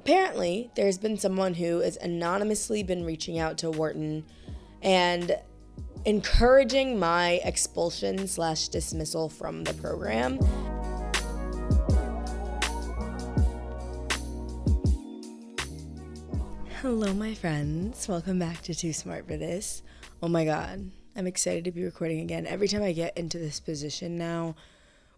apparently there's been someone who has anonymously been reaching out to Wharton and encouraging my expulsion/dismissal from the program. Hello, my friends. Welcome back to Too Smart for This. Oh my God, I'm excited to be recording again. Every time I get into this position now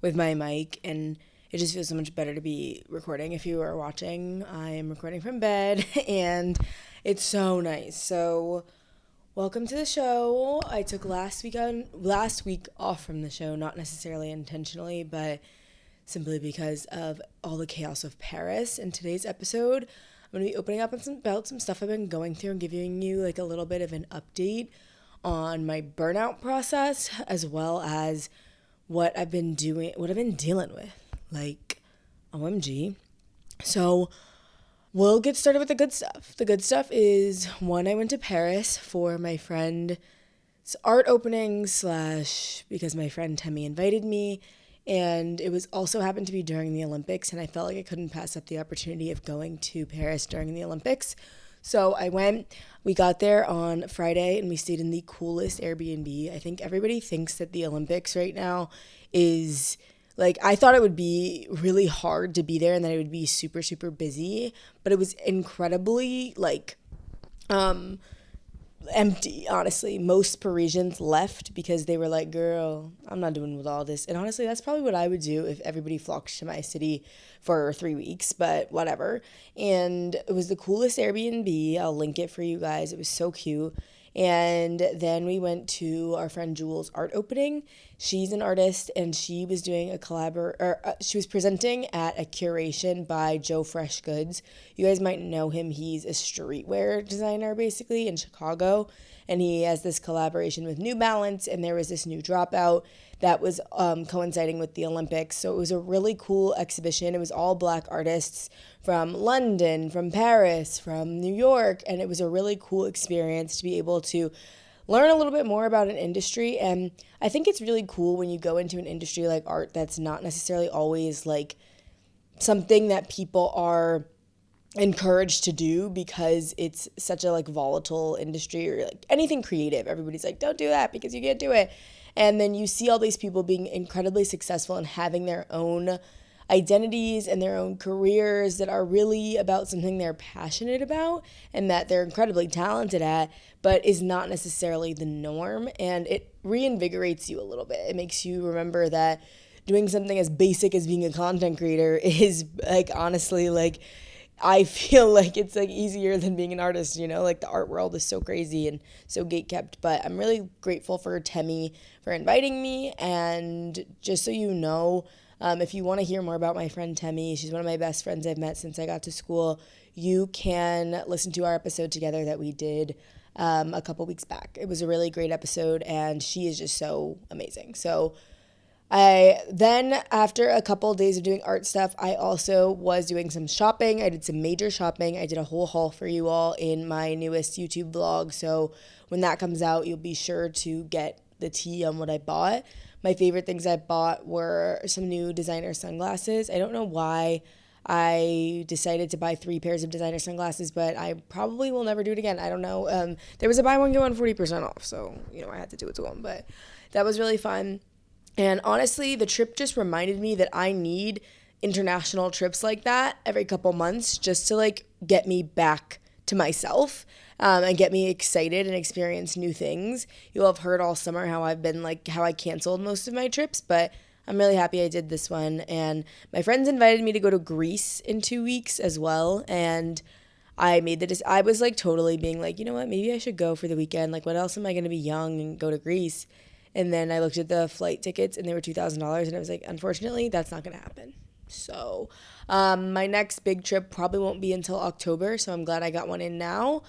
with my mic, and it just feels so much better to be recording. If you are watching, I am recording from bed, and it's so nice. So, welcome to the show. I took last week off from the show, not necessarily intentionally, but simply because of all the chaos of Paris. In today's episode, I'm going to be opening up about some stuff I've been going through and giving you like a little bit of an update on my burnout process, as well as what I've been dealing with. Like, OMG. So we'll get started with the good stuff. The good stuff is, one, I went to Paris for my friend's art opening / because my friend Temmie invited me. And it was also happened to be during the Olympics, and I felt like I couldn't pass up the opportunity of going to Paris during the Olympics. So I went. We got there on Friday, and we stayed in the coolest Airbnb. I think everybody thinks that the Olympics right now is, like, I thought it would be really hard to be there and that it would be super, super busy. But it was incredibly, empty, honestly. Most Parisians left because they were like, girl, I'm not doing with all this. And honestly, that's probably what I would do if everybody flocked to my city for 3 weeks, but whatever. And it was the coolest Airbnb. I'll link it for you guys. It was so cute. And then we went to our friend Jules' art opening. She's an artist, and she was doing she was presenting at a curation by Joe Fresh Goods. You guys might know him. He's a streetwear designer, basically, in Chicago, and he has this collaboration with New Balance, and there was this new dropout that was coinciding with the Olympics. So it was a really cool exhibition. It was all Black artists from London, from Paris, from New York, and it was a really cool experience to be able to learn a little bit more about an industry. And I think it's really cool when you go into an industry like art that's not necessarily always like something that people are encouraged to do, because it's such a like volatile industry, or like anything creative. Everybody's like, don't do that because you can't do it. And then you see all these people being incredibly successful and having their own identities and their own careers that are really about something they're passionate about and that they're incredibly talented at, but is not necessarily the norm. And it reinvigorates you a little bit. It makes you remember that doing something as basic as being a content creator is, like, honestly, like, I feel like it's like easier than being an artist, you know, like the art world is so crazy and so gatekept. But I'm really grateful for Temmie for inviting me. And just so you know, if you want to hear more about my friend Temmie, she's one of my best friends I've met since I got to school. You can listen to our episode together that we did a couple weeks back. It was a really great episode, and she is just so amazing. So after a couple of days of doing art stuff, I also was doing some shopping. I did some major shopping. I did a whole haul for you all in my newest YouTube vlog. So when that comes out, you'll be sure to get the tea on what I bought. My favorite things I bought were some new designer sunglasses. I don't know why I decided to buy 3 pairs of designer sunglasses, but I probably will never do it again. I don't know. There was a buy one, get one 40% off. So, I had to do it to them, but that was really fun. And honestly, the trip just reminded me that I need international trips like that every couple months just to like get me back to myself and get me excited and experience new things. You'll have heard all summer how I canceled most of my trips, but I'm really happy I did this one. And my friends invited me to go to Greece in 2 weeks as well. And I was like totally being like, you know what, maybe I should go for the weekend. Like, what else am I going to be young and go to Greece? And then I looked at the flight tickets and they were $2,000, and I was like, unfortunately, that's not going to happen. So my next big trip probably won't be until October, so I'm glad I got one in now.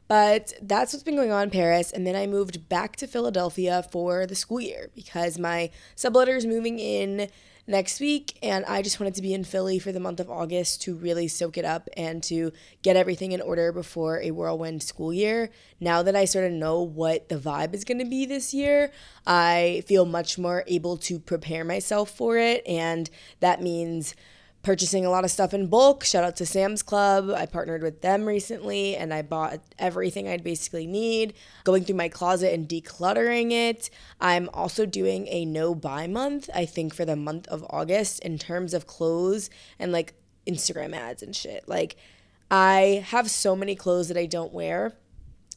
But that's what's been going on in Paris. And then I moved back to Philadelphia for the school year because my subletter is moving in next week, and I just wanted to be in Philly for the month of August to really soak it up and to get everything in order before a whirlwind school year. Now that I sort of know what the vibe is going to be this year, I feel much more able to prepare myself for it, and that means purchasing a lot of stuff in bulk. Shout out to Sam's Club. I partnered with them recently and I bought everything I'd basically need. Going through my closet and decluttering it. I'm also doing a no buy month, I think for the month of August in terms of clothes and like Instagram ads and shit. Like I have so many clothes that I don't wear.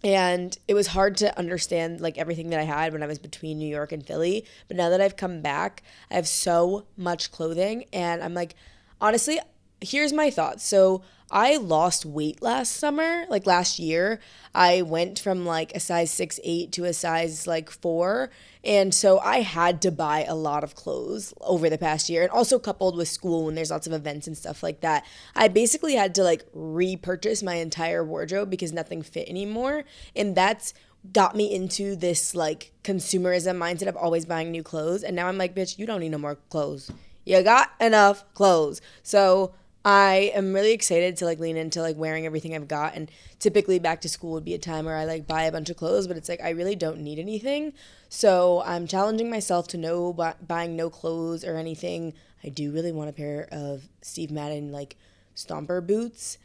And it was hard to understand like everything that I had when I was between New York and Philly. But now that I've come back, I have so much clothing. And I'm like, honestly, here's my thoughts. So I lost weight last summer, like last year. I went from like a size 6'8" to a size like 4. And so I had to buy a lot of clothes over the past year. And also coupled with school when there's lots of events and stuff like that, I basically had to like repurchase my entire wardrobe because nothing fit anymore. And that's got me into this like consumerism mindset of always buying new clothes. And now I'm like, bitch, you don't need no more clothes. You got enough clothes. So I am really excited to like lean into like wearing everything I've got. And typically back to school would be a time where I like buy a bunch of clothes, but it's like I really don't need anything. So I'm challenging myself to buying no clothes or anything. I do really want a pair of Steve Madden like Stomper boots.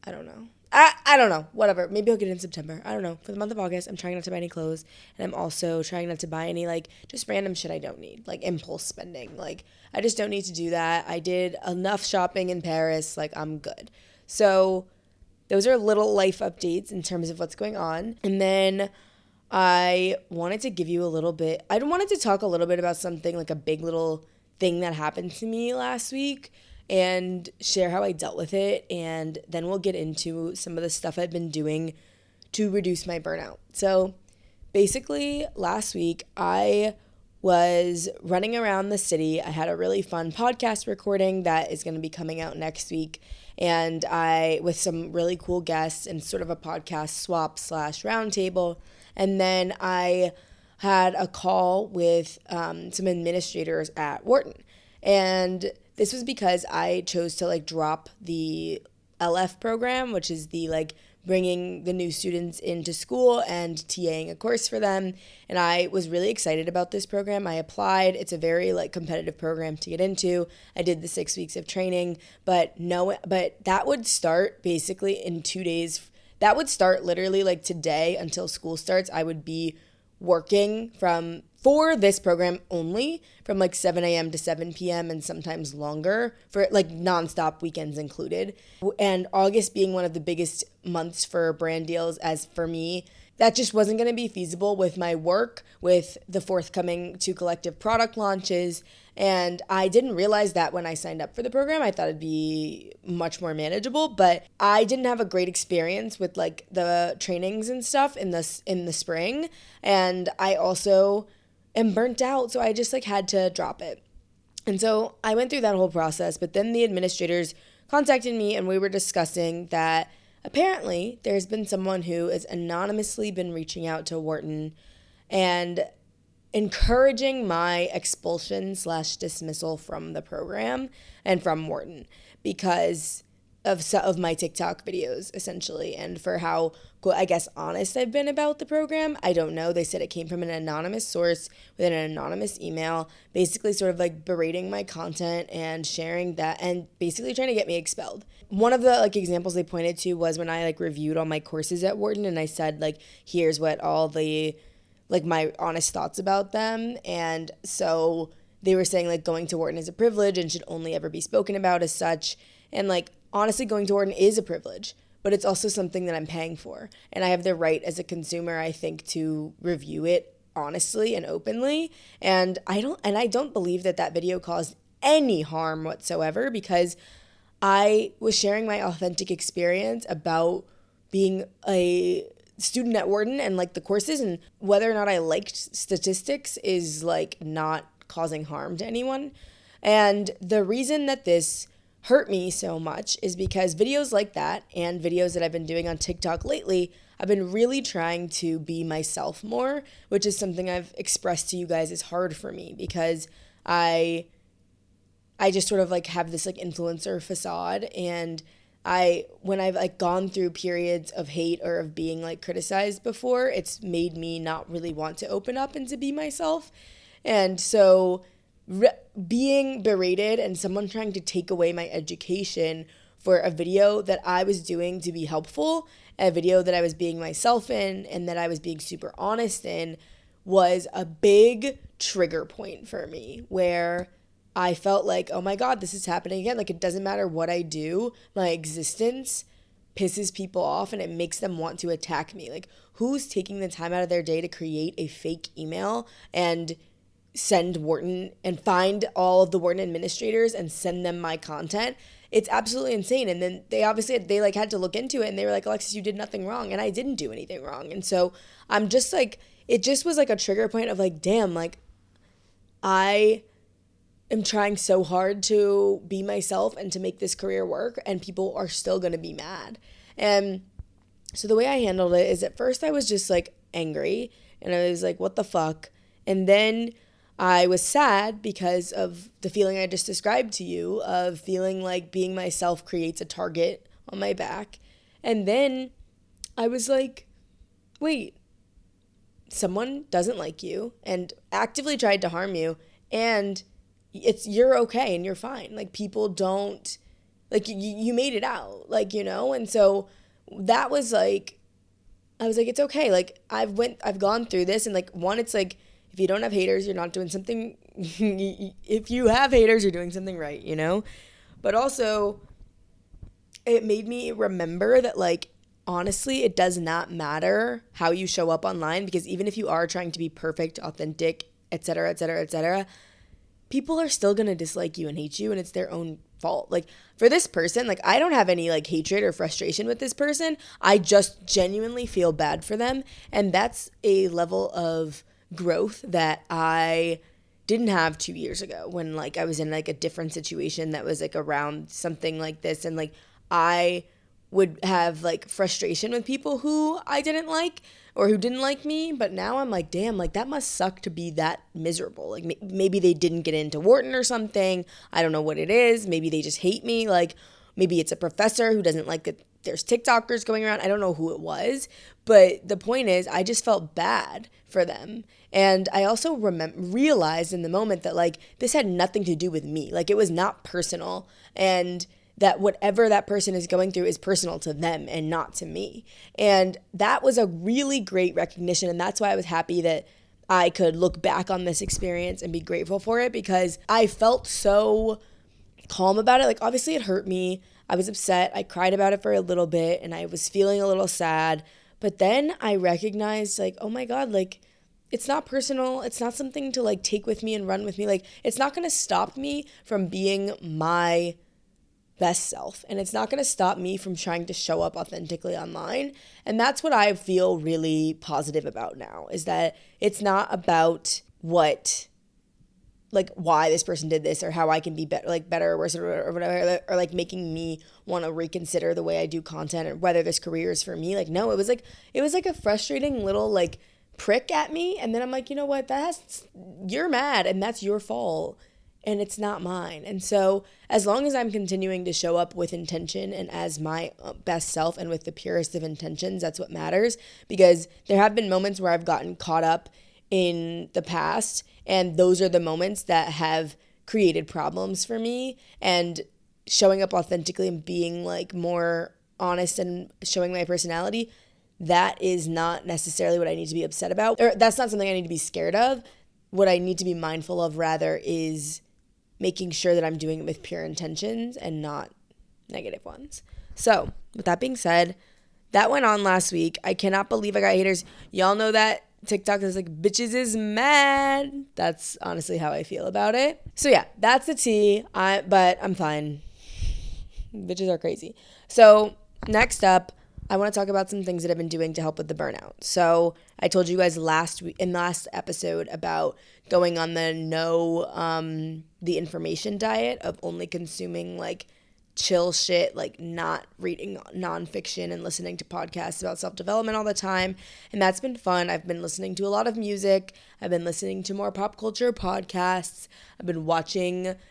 I don't know. I don't know. Whatever. Maybe I'll get it in September. I don't know. For the month of August, I'm trying not to buy any clothes. And I'm also trying not to buy any, like, just random shit I don't need. Like, impulse spending. Like, I just don't need to do that. I did enough shopping in Paris. Like, I'm good. So, those are little life updates in terms of what's going on. And then I wanted to give you a little bit. I wanted to talk a little bit about something, like a big little thing that happened to me last week, and share how I dealt with it, and then we'll get into some of the stuff I've been doing to reduce my burnout. So basically, last week, I was running around the city. I had a really fun podcast recording that is going to be coming out next week, and with some really cool guests and sort of a podcast swap / roundtable, and then I had a call with some administrators at Wharton, and this was because I chose to like drop the LF program, which is the like bringing the new students into school and TAing a course for them. And I was really excited about this program. I applied. It's a very like competitive program to get into. I did the 6 weeks of training, but that would start basically in 2 days. That would start literally like today until school starts. I would be working for this program only from like 7 a.m. to 7 p.m. and sometimes longer for like nonstop, weekends included. And August being one of the biggest months for brand deals, as for me, that just wasn't going to be feasible with my work, with the forthcoming 2 collective product launches. And I didn't realize that when I signed up for the program. I thought it'd be much more manageable, but I didn't have a great experience with like the trainings and stuff in the spring. And I also am burnt out, so I just like had to drop it. And so I went through that whole process, but then the administrators contacted me and we were discussing that apparently there's been someone who has anonymously been reaching out to Wharton and encouraging my expulsion / dismissal from the program and from Wharton because of my TikTok videos, essentially, and for how, I guess, honest I've been about the program. I don't know. They said it came from an anonymous source with an anonymous email, basically sort of like berating my content and sharing that and basically trying to get me expelled. One of the like examples they pointed to was when I like reviewed all my courses at Wharton and I said like, here's what all the like my honest thoughts about them. And so they were saying like going to Wharton is a privilege and should only ever be spoken about as such. And like, honestly, going to Wharton is a privilege, but it's also something that I'm paying for. And I have the right as a consumer, I think, to review it honestly and openly. And I don't believe that video caused any harm whatsoever because I was sharing my authentic experience about being a student at Wharton and like the courses, and whether or not I liked statistics is like not causing harm to anyone. And the reason that this hurt me so much is because videos like that and videos that I've been doing on TikTok lately, I've been really trying to be myself more, which is something I've expressed to you guys is hard for me because I just sort of like have this like influencer facade, and when I've like gone through periods of hate or of being like criticized before, it's made me not really want to open up and to be myself. And so being berated and someone trying to take away my education for a video that I was doing to be helpful, a video that I was being myself in and that I was being super honest in, was a big trigger point for me where I felt like, oh my God, this is happening again. Like, it doesn't matter what I do, my existence pisses people off and it makes them want to attack me. Like, who's taking the time out of their day to create a fake email and send Wharton and find all of the Wharton administrators and send them my content? It's absolutely insane. And then they like had to look into it and they were like, Alexis, you did nothing wrong. And I didn't do anything wrong. And so I'm just like, it just was like a trigger point of like, damn, like I am trying so hard to be myself and to make this career work and people are still going to be mad. And so the way I handled it is at first I was just like angry and I was like, what the fuck? And then I was sad because of the feeling I just described to you of feeling like being myself creates a target on my back. And then I was like, wait, someone doesn't like you and actively tried to harm you and you're okay and you're fine. Like, people don't, like, you made it out, like, you know? And so that was like, I was like, it's okay. Like, I've gone through this and like, one, it's like, if you don't have haters, you're not doing something, if you have haters, you're doing something right, you know? But also, it made me remember that, like, honestly, it does not matter how you show up online, because even if you are trying to be perfect, authentic, et cetera, et cetera, et cetera, people are still going to dislike you and hate you, and it's their own fault. Like, for this person, like, I don't have any, like, hatred or frustration with this person. I just genuinely feel bad for them, and that's a level of growth that I didn't have 2 years ago when, like, I was in, like, a different situation that was, like, around something like this, and, like, I would have, like, frustration with people who I didn't like or who didn't like me. But now I'm like, damn, like, that must suck to be that miserable. Like, maybe they didn't get into Wharton or something. I don't know what it is. Maybe they just hate me. Like, maybe it's a professor who doesn't like that there's TikTokers going around. I don't know who it was. But the point is, I just felt bad for them. And I also realized in the moment that, like, this had nothing to do with me. Like, it was not personal. And that whatever that person is going through is personal to them and not to me. And that was a really great recognition. And that's why I was happy that I could look back on this experience and be grateful for it, because I felt so calm about it. Like, obviously it hurt me. I was upset. I cried about it for a little bit and I was feeling a little sad. But then I recognized, like, oh my God, like, it's not personal. It's not something to, like, take with me and run with me. Like, it's not going to stop me from being my best self. And it's not going to stop me from trying to show up authentically online. And that's what I feel really positive about now, is that it's not about what, like, why this person did this or how I can be better, like, better or worse or whatever, or like making me want to reconsider the way I do content or whether this career is for me. Like, no, it was like a frustrating little, like, prick at me. And then I'm like, you know what, you're mad and that's your fault. And it's not mine. And so as long as I'm continuing to show up with intention and as my best self and with the purest of intentions, that's what matters. Because there have been moments where I've gotten caught up in the past, and those are the moments that have created problems for me. And showing up authentically and being, like, more honest and showing my personality, that is not necessarily what I need to be upset about. Or that's not something I need to be scared of. What I need to be mindful of rather is making sure that I'm doing it with pure intentions and not negative ones. So with that being said, that went on last week. I cannot believe I got haters. Y'all know that TikTok is like, bitches is mad. That's honestly how I feel about it. So yeah, that's the tea. But I'm fine. Bitches are crazy. So next up, I want to talk about some things that I've been doing to help with the burnout. So I told you guys in the last episode about going on the the information diet of only consuming, like, chill shit, like not reading nonfiction and listening to podcasts about self-development all the time. And that's been fun. I've been listening to a lot of music. I've been listening to more pop culture podcasts. I've been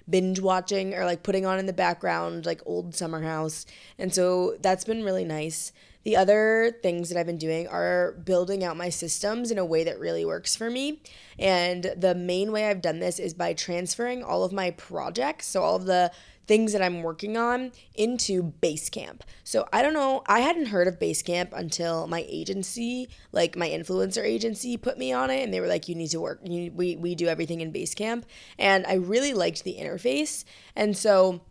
binge watching, or like putting on in the background, like old Summer House. And so that's been really nice. The other things that I've been doing are building out my systems in a way that really works for me. And the main way I've done this is by transferring all of my projects, so all of the things that I'm working on, into BaseCamp. So I don't know, I hadn't heard of BaseCamp until my agency, like my influencer agency, put me on it, and they were like, you need to work, we do everything in BaseCamp. And I really liked the interface. And so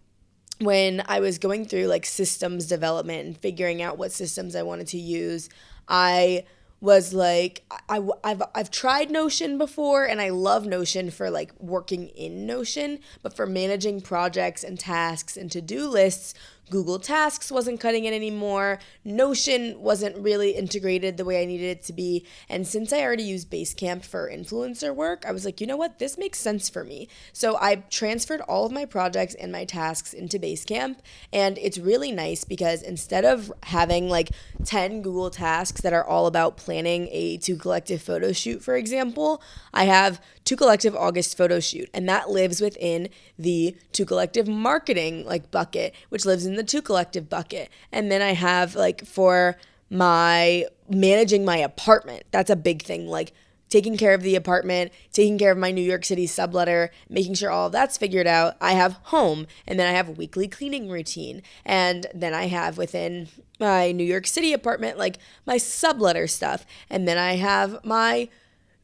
when I was going through like systems development and figuring out what systems I wanted to use, I was like, I've tried Notion before, and I love Notion for like working in Notion, but for managing projects and tasks and to-do lists, Google Tasks wasn't cutting it anymore. Notion wasn't really integrated the way I needed it to be. And since I already use BaseCamp for influencer work, I was like, you know what? This makes sense for me. So I transferred all of my projects and my tasks into BaseCamp. And it's really nice because instead of having like 10 Google Tasks that are all about planning a Two Collective photo shoot, for example, I have Two Collective August photo shoot, and that lives within the Two Collective marketing like bucket, which lives in the Two Collective bucket. And then I have like for my managing my apartment, that's a big thing, like taking care of the apartment, taking care of my New York City subletter, making sure all of that's figured out. I have home, and then I have a weekly cleaning routine. And then I have within my New York City apartment, like my subletter stuff. And then I have my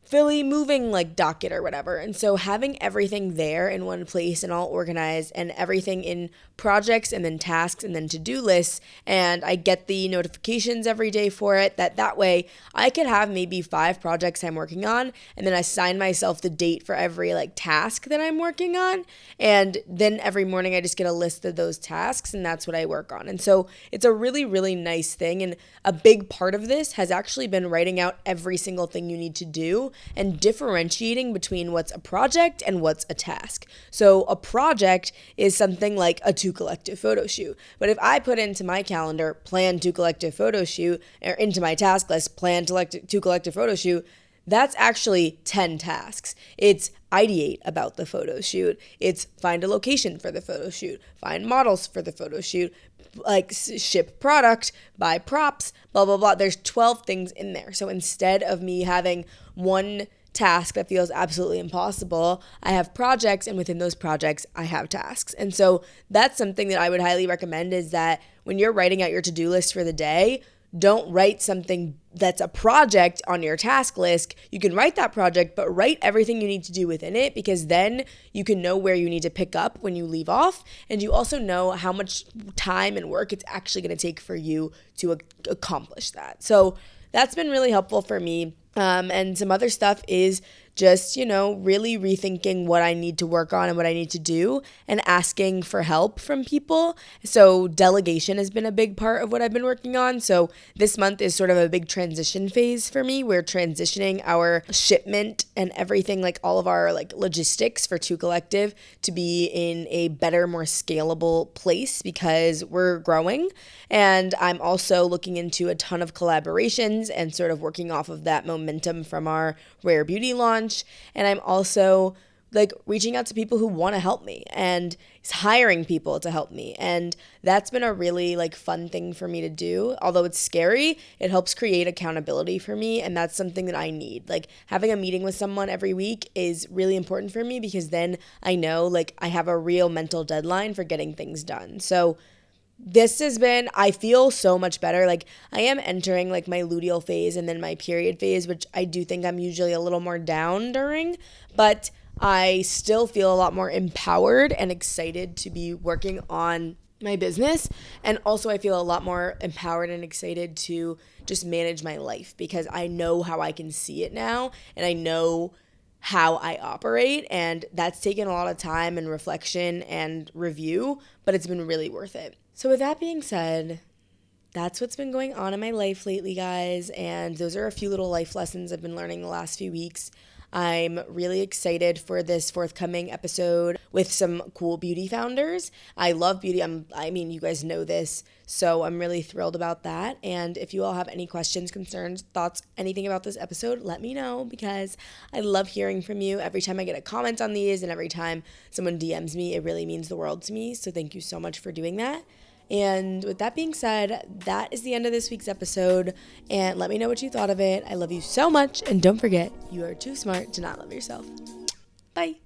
Philly moving like docket or whatever. And so having everything there in one place and all organized, and everything in projects and then tasks and then to-do lists, and I get the notifications every day for it, that way I could have maybe 5 projects I'm working on, and then I assign myself the date for every like task that I'm working on, and then every morning I just get a list of those tasks, and that's what I work on. And so it's a really, really nice thing. And a big part of this has actually been writing out every single thing you need to do and differentiating between what's a project and what's a task. So a project is something like a Two Collective photo shoot. But if I put into my calendar, plan Two Collective photo shoot, or into my task list, plan Two Collective photo shoot, that's actually 10 tasks. It's ideate about the photo shoot. It's find a location for the photo shoot, find models for the photo shoot, like ship product, buy props, blah, blah, blah. There's 12 things in there. So instead of me having one task that feels absolutely impossible, I have projects, and within those projects, I have tasks. And so that's something that I would highly recommend, is that when you're writing out your to-do list for the day, don't write something that's a project on your task list. You can write that project, but write everything you need to do within it, because then you can know where you need to pick up when you leave off. And you also know how much time and work it's actually going to take for you to accomplish that. So that's been really helpful for me. And some other stuff is just, really rethinking what I need to work on and what I need to do, and asking for help from people. So delegation has been a big part of what I've been working on. So this month is sort of a big transition phase for me. We're transitioning our shipment and everything, like all of our like logistics for Two Collective, to be in a better, more scalable place because we're growing. And I'm also looking into a ton of collaborations and sort of working off of that momentum from our Rare Beauty launch. And I'm also like reaching out to people who want to help me and hiring people to help me. And that's been a really like fun thing for me to do. Although it's scary, it helps create accountability for me. And that's something that I need. Like having a meeting with someone every week is really important for me, because then I know like I have a real mental deadline for getting things done. So this has been, I feel so much better. Like I am entering like my luteal phase and then my period phase, which I do think I'm usually a little more down during, but I still feel a lot more empowered and excited to be working on my business. And also I feel a lot more empowered and excited to just manage my life, because I know how I can see it now, and I know how I operate, and that's taken a lot of time and reflection and review, but it's been really worth it. So with that being said, that's what's been going on in my life lately, guys, and those are a few little life lessons I've been learning the last few weeks. I'm really excited for this forthcoming episode with some cool beauty founders. I love beauty. I mean, you guys know this, so I'm really thrilled about that. And if you all have any questions, concerns, thoughts, anything about this episode, let me know, because I love hearing from you. Every time I get a comment on these and every time someone DMs me, it really means the world to me. So thank you so much for doing that. And with that being said, that is the end of this week's episode. And let me know what you thought of it. I love you so much. And don't forget, you are too smart to not love yourself. Bye.